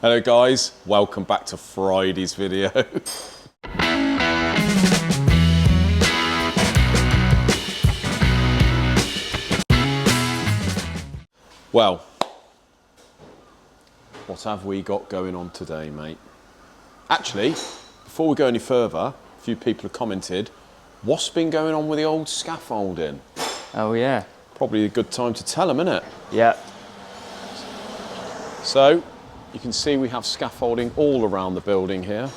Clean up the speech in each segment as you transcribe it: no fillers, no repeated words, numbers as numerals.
Hello guys, welcome back to Friday's video. Well, what have we got going on today, mate? Actually, before we go any further, a few people have commented, what's been going on with the old scaffolding? Oh yeah. Probably a good time to tell them, isn't it? Yeah. So, you can see we have scaffolding all around the building here.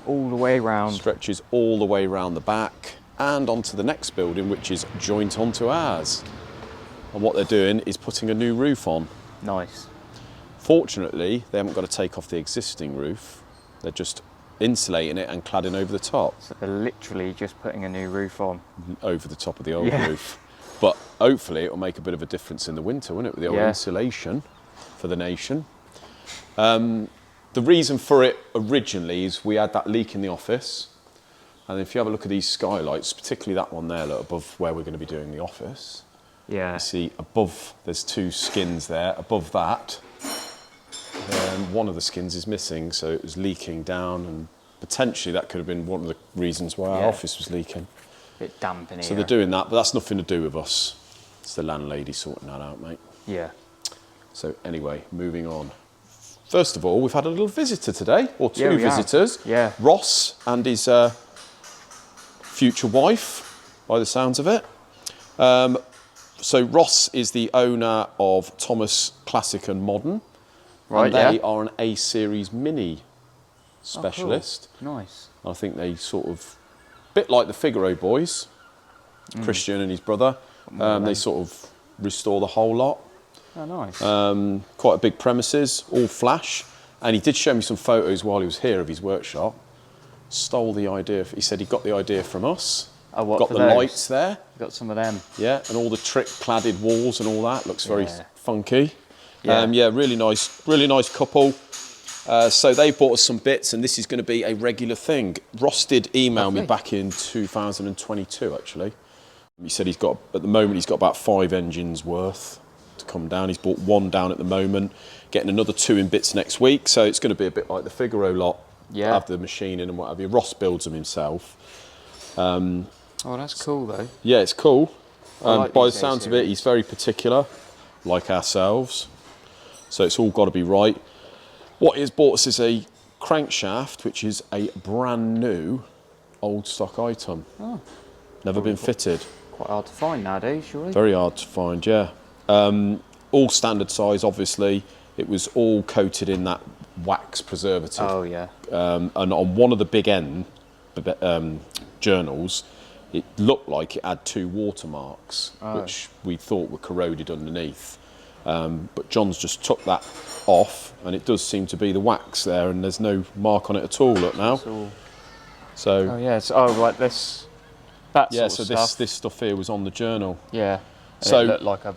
All the way round. Stretches all the way around the back and onto the next building, which is joint onto ours. And what they're doing is putting a new roof on. Nice. Fortunately, they haven't got to take off the existing roof. They're just insulating it and cladding over the top. So they're literally just putting a new roof on. Over the top of the old roof. But hopefully it'll make a bit of a difference in the winter, won't it, with the old insulation for the nation. The reason for it originally is we had that leak in the office. And if you have a look at these skylights, particularly that one there, look, above where we're going to be doing the office. Yeah. You see above, there's two skins there. Above that, one of the skins is missing, so it was leaking down, and potentially that could have been one of the reasons why our office was leaking. A bit damp in here. So they're doing that, but that's nothing to do with us. It's the landlady sorting that out, mate. Yeah. So anyway, moving on. First of all, we've had a little visitor today, or two visitors. Yeah. Ross and his future wife, by the sounds of it. So Ross is the owner of Thomas Classic and Modern. Right, and they are an A-Series Mini specialist. Oh, cool. Nice. I think they sort of, bit like the Figaro boys, Christian and his brother, they sort of restore the whole lot. Oh, nice. Quite a big premises, all flash. And he did show me some photos while he was here of his workshop. Stole the idea, he said he got the idea from us. Oh, what, got for the those? lights there. Got some of them. Yeah, and all the trick cladded walls and all that. Looks very funky. Yeah. Really nice couple. So they bought us some bits, and this is going to be a regular thing. Ross did email me back in 2022, actually. He said at the moment he's got about 5 engines worth to come down. He's bought 1 down at the moment, getting another 2 in bits next week. So it's going to be a bit like the Figaro lot. Yeah. Have the machining and what have you. Ross builds them himself. Oh, that's cool though. Yeah, it's cool. Like by the sounds of it, he's very particular, like ourselves. So it's all got to be right. What he has bought us is a crankshaft, which is a brand new old stock item. Oh. Never been fitted. Quite hard to find nowadays, surely. Very hard to find, yeah. All standard size, obviously. It was all coated in that wax preservative. Oh, yeah. And on one of the big end journals, it looked like it had 2 watermarks, which we thought were corroded underneath. But John's just took that off, and it does seem to be the wax there, and there's no mark on it at all. Look now. So. Oh yeah. So, right. This stuff here was on the journal. Yeah. So it looked like a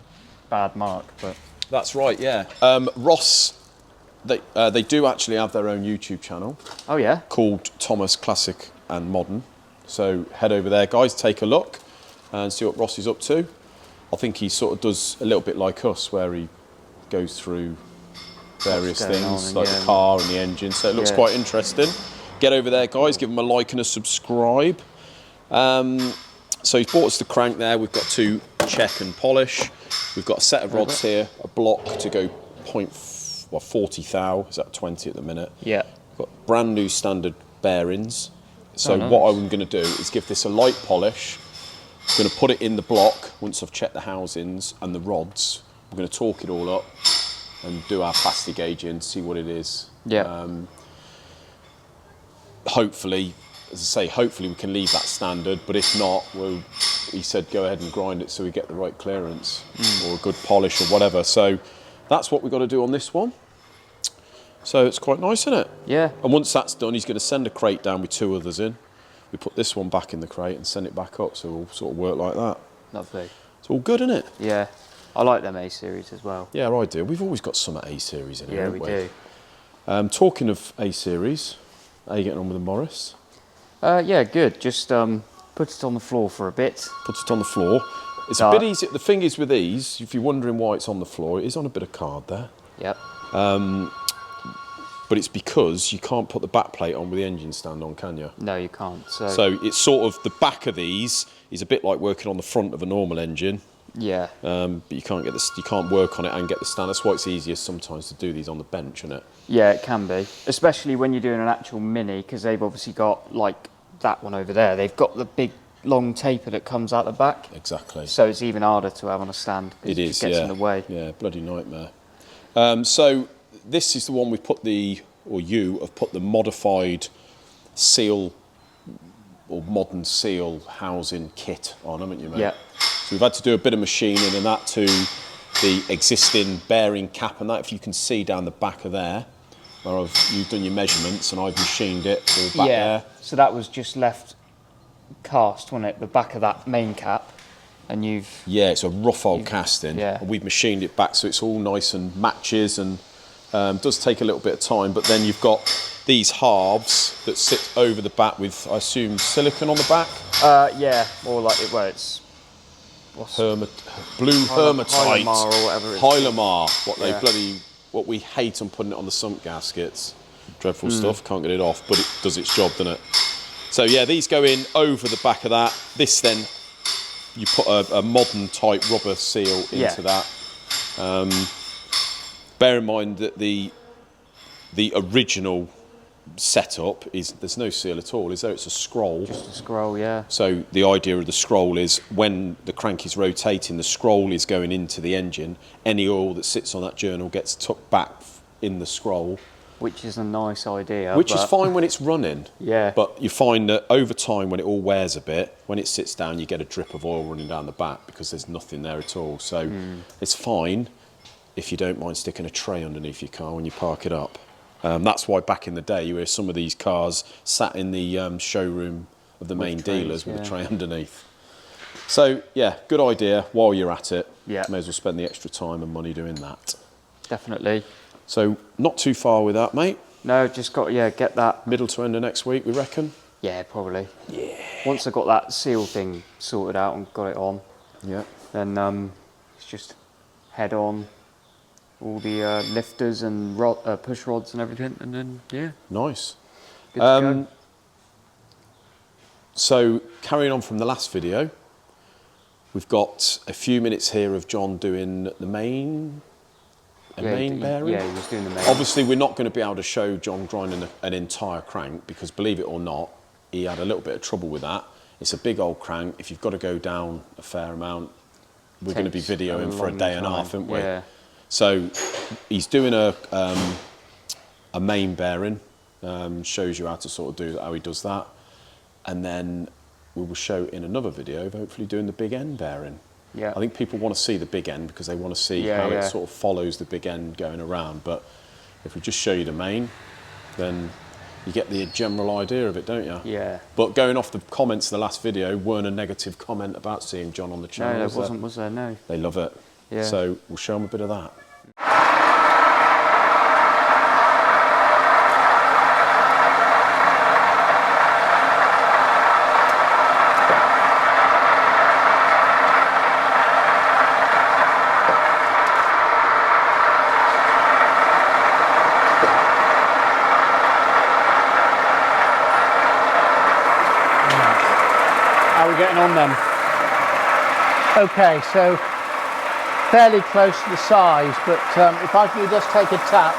bad mark, but. That's right. Yeah. Ross, they do actually have their own YouTube channel. Oh yeah. Called Thomas Classic and Modern. So head over there, guys. Take a look and see what Ross is up to. I think he sort of does a little bit like us, where he goes through various things, like the car and the engine. So it looks quite interesting. Get over there, guys. Give him a like and a subscribe. So he's bought us the crank there. We've got to check and polish. We've got a set of rods here, a block to go 40 thou. Is that 20 at the minute? Yeah. We've got brand new standard bearings. So what I'm going to do is give this a light polish. I'm going to put it in the block once I've checked the housings and the rods. We're going to torque it all up and do our plastic gauging, see what it is. Yeah. Hopefully, as I say, hopefully we can leave that standard, but if not, he said go ahead and grind it so we get the right clearance or a good polish or whatever. So that's what we've got to do on this one. So it's quite nice, isn't it? Yeah. And once that's done, he's going to send a crate down with 2 others in. We put this one back in the crate and send it back up, so we'll sort of work like that. Lovely. It's all good, isn't it? Yeah. I like them A-Series as well. Yeah, I do. We've always got some at A-Series in here, haven't we? Yeah, we do. Talking of A-Series, how are you getting on with the Morris? Yeah, good. Just put it on the floor for a bit. Put it on the floor. It's a bit easy. The thing is with these, if you're wondering why it's on the floor, it is on a bit of card there. Yep. but it's because you can't put the back plate on with the engine stand on, can you? No, you can't. So it's sort of, the back of these is a bit like working on the front of a normal engine. Yeah. But you can't get you can't work on it and get the stand. That's why it's easier sometimes to do these on the bench, isn't it? Yeah, it can be, especially when you're doing an actual Mini, because they've obviously got, like that one over there, they've got the big long taper that comes out the back. Exactly. So it's even harder to have on a stand. It just gets in the way. Yeah, bloody nightmare. So this is the one we've put you have put the modified seal or modern seal housing kit on, haven't you, mate? Yeah. So we've had to do a bit of machining and that to the existing bearing cap and that. If you can see down the back of there, where you've done your measurements and I've machined it all back there. So that was just left cast, wasn't it? The back of that main cap, and you've... Yeah, it's a rough old casting. Yeah. And we've machined it back so it's all nice and matches, and does take a little bit of time. But then you've got these halves that sit over the back with, I assume, silicone on the back. Yeah, or like it. Well, it's Blue Hermatite, Hylamar or whatever. Hylamar. What we hate on putting it on the sump gaskets. Dreadful stuff. Can't get it off, but it does its job, doesn't it? So yeah, these go in over the back of that. This then, you put a modern type rubber seal into that. Bear in mind that the original setup is, there's no seal at all, is there? It's a scroll. Just a scroll, yeah. So the idea of the scroll is when the crank is rotating, the scroll is going into the engine. Any oil that sits on that journal gets tucked back in the scroll. Which is a nice idea. Which is fine when it's running. Yeah. But you find that over time, when it all wears a bit, when it sits down, you get a drip of oil running down the back because there's nothing there at all. So it's fine if you don't mind sticking a tray underneath your car when you park it up. That's why back in the day, you hear some of these cars sat in the showroom of the main dealers with a tray underneath. So yeah, good idea while you're at it. Yeah. May as well spend the extra time and money doing that. Definitely. So not too far with that, mate. No, just got, get that. Middle to end of next week, we reckon? Yeah, probably. Yeah. Once I got that seal thing sorted out and got it on, then it's just head on all the lifters and push rods and everything, and then, Nice. good to go. So carrying on from the last video, we've got a few minutes here of John doing the main bearing. Yeah, he was doing the main. Obviously, we're not going to be able to show John grinding an entire crank because, believe it or not, he had a little bit of trouble with that. It's a big old crank. If you've got to go down a fair amount, we're going to be videoing for a day and a half, aren't we? Yeah. So he's doing a main bearing, shows you how to sort of do how he does that, and then we will show in another video of hopefully doing the big end bearing. Yeah. I think people want to see the big end because they want to see how it sort of follows the big end going around. But if we just show you the main, then you get the general idea of it, don't you? Yeah. But going off the comments of the last video, weren't a negative comment about seeing John on the channel. No, there wasn't, was there? No. They love it. Yeah. So we'll show them a bit of that. How are we getting on then? Okay, so fairly close to the size, but if I could just take a touch.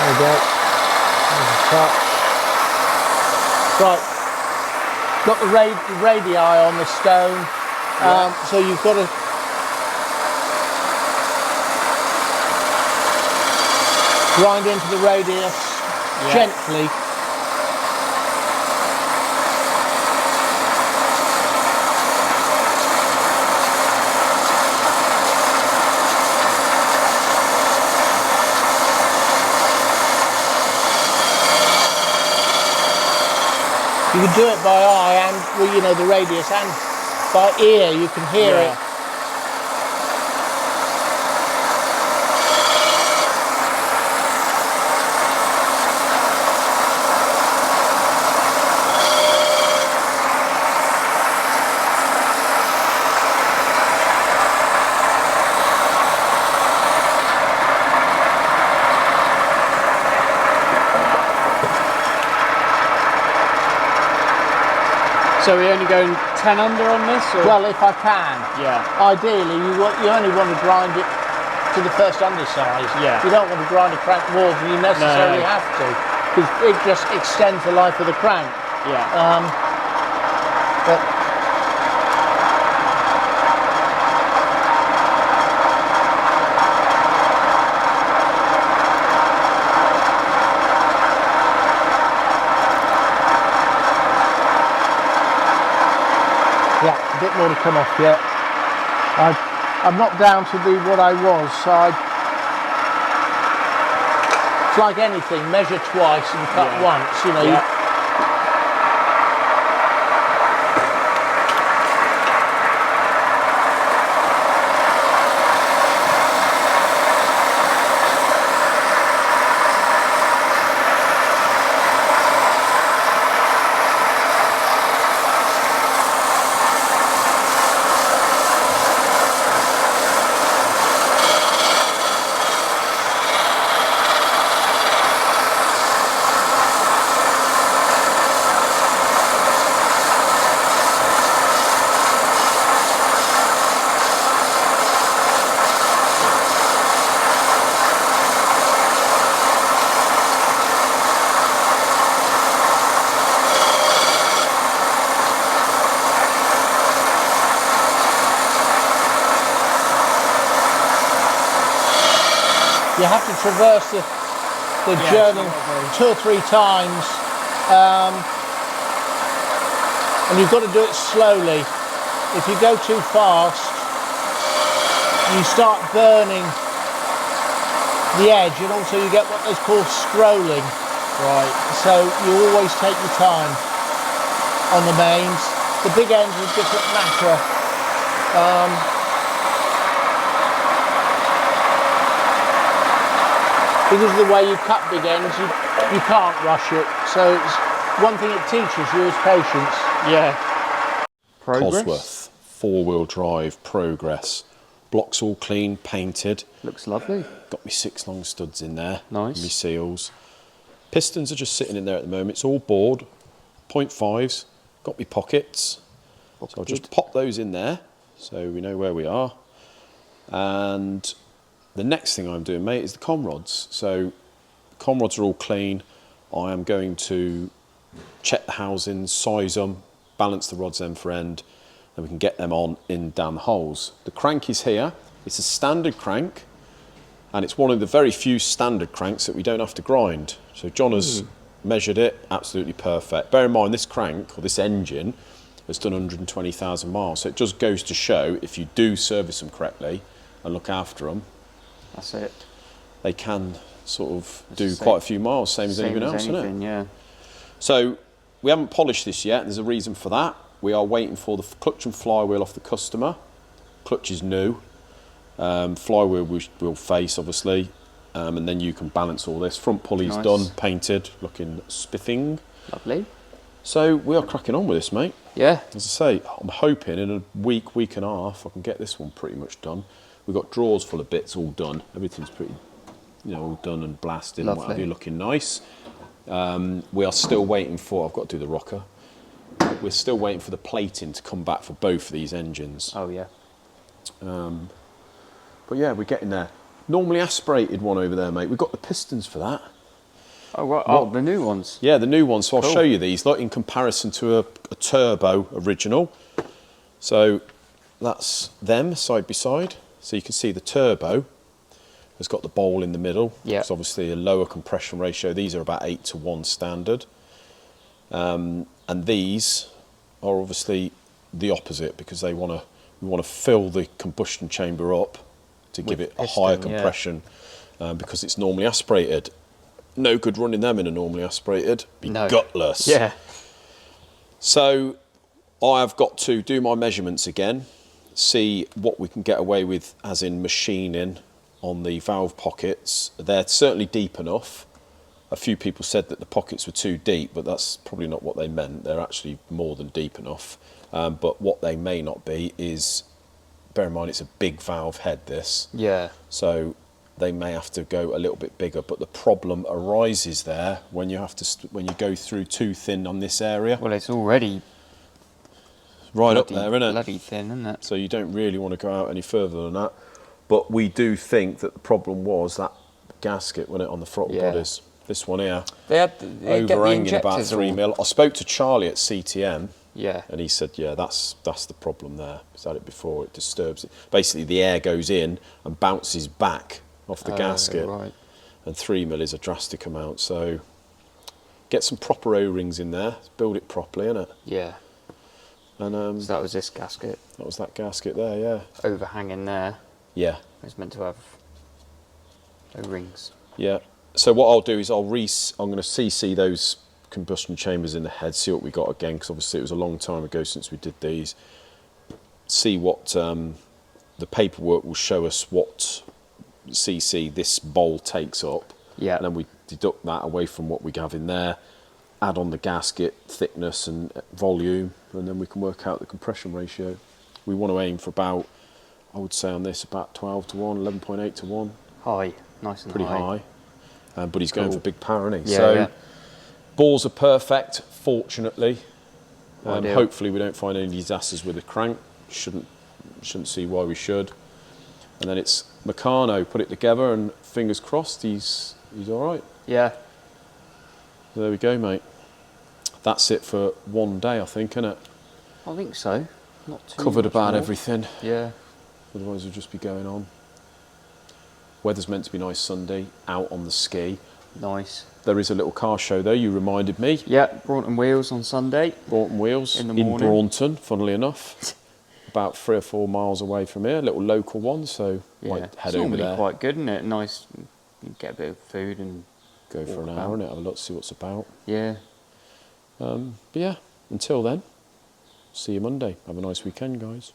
There we go. There's a touch. Right. Got the radii on the stone. So you've got to grind into the radius gently. You can do it by eye and, well, you know, the radius, and by ear you can hear it. So we're only going 10 under on this? Or? Well, if I can. Yeah. Ideally, you only want to grind it to the first undersize. Yeah. You don't want to grind a crank more than you necessarily have to, because it just extends the life of the crank. Yeah. But yeah, a bit more to come off yet. I'm not down to be what I was, so it's like anything, measure twice and cut once, you know. Yeah. You have to traverse the journey 2 or 3 times, and you've got to do it slowly. If you go too fast, you start burning the edge, and also you get what is called scrolling. Right. So you always take your time on the mains. The big ends are a different matter. Because of the way you cut big ends, you can't rush it. So it's one thing it teaches you is patience. Yeah. Progress. Cosworth, 4-wheel drive, Progress. Blocks all clean, painted. Looks lovely. Got me 6 long studs in there. Nice. Me seals. Pistons are just sitting in there at the moment. It's all bored. 0.5s. Got me pockets. So I'll just pop those in there so we know where we are. And the next thing I'm doing, mate, is the com rods. So com rods are all clean. I am going to check the housings, size them, balance the rods end for end, and we can get them on in down the holes. The crank is here. It's a standard crank, and it's one of the very few standard cranks that we don't have to grind. So John has measured it, absolutely perfect. Bear in mind, this crank, or this engine, has done 120,000 miles. So it just goes to show, if you do service them correctly and look after them, that's it. they can sort of do quite a few miles, same as anything else, isn't it? Yeah. So we haven't polished this yet. There's a reason for that. We are waiting for the clutch and flywheel off the customer. Clutch is new. Flywheel will face, obviously, and then you can balance all this. Front pulley's done, painted, looking spiffing. Lovely. So we are cracking on with this, mate. Yeah. As I say, I'm hoping in a week and a half, I can get this one pretty much done. We've got drawers full of bits all done. Everything's pretty, you know, all done and blasted and what have you, looking nice. We are still waiting for, I've got to do the rocker. We're still waiting for the plating to come back for both of these engines. Oh, yeah. But yeah, we're getting there. Normally aspirated one over there, mate. We've got the pistons for that. Oh, right. Oh, the new ones. Yeah, the new ones. So I'll show you these, like in comparison to a turbo original. So that's them side by side. So you can see the turbo has got the bowl in the middle. Yeah. It's obviously a lower compression ratio. These are about 8:1 standard. And these are obviously the opposite, because we want to fill the combustion chamber up to give it a higher compression, because it's normally aspirated. No good running them in a normally aspirated. Be gutless. Yeah. So I have got to do my measurements again, see what we can get away with as in machining on the valve pockets. They're certainly deep enough. A few people said that the pockets were too deep, but that's probably not what they meant. They're actually more than deep enough. But what they may not be is, bear in mind it's a big valve head, this. Yeah. So they may have to go a little bit bigger, but the problem arises there when you have to when you go through too thin on this area. Well, it's already right up there, isn't it? Bloody thin, isn't it? So you don't really want to go out any further than that. But we do think that the problem was that gasket, wasn't it, on the throttle bodies. This one here, they overhanging about 3 mil. I spoke to Charlie at CTM. Yeah. And he said, yeah, that's the problem there. He's had it before, it disturbs it. Basically, the air goes in and bounces back off the gasket. Right. And 3 mil is a drastic amount. So get some proper O-rings in there, build it properly, innit? Yeah. And So that was this gasket. that was that gasket there, yeah. Overhanging there. Yeah. It's meant to have O-rings. Yeah. So what I'll do is I'm going to CC those combustion chambers in the head, see what we got again, because obviously it was a long time ago since we did these. See what the paperwork will show us what CC this bowl takes up. Yeah. And then we deduct that away from what we have in there, add on the gasket thickness and volume, and then we can work out the compression ratio. We want to aim for about, I would say on this, about 12 to 1, 11.8 to 1. High, nice and Pretty high. But he's going Cool. for big power, isn't he? Yeah, So yeah. balls are perfect, fortunately. Ideal. Hopefully we don't find any disasters with the crank. Shouldn't see why we should. And then it's Meccano, put it together, and fingers crossed he's all right. Yeah. There we go, mate. That's it for one day, I think, isn't it? I think so. Not too Covered much about more. everything. Yeah. Otherwise we'll just be going on. Weather's meant to be nice Sunday, out on the ski. Nice. There is a little car show though, you reminded me. Yeah, Broughton Wheels on Sunday. Broughton Wheels In the morning. Braunton, funnily enough. About 3 or 4 miles away from here, a little local one, so Yeah. might It's head over normally there. quite good, isn't it? Nice. You get a bit of food and Go for walk an about. hour and have a look, see what's about. Yeah. But yeah, until then, see you Monday. Have a nice weekend, guys.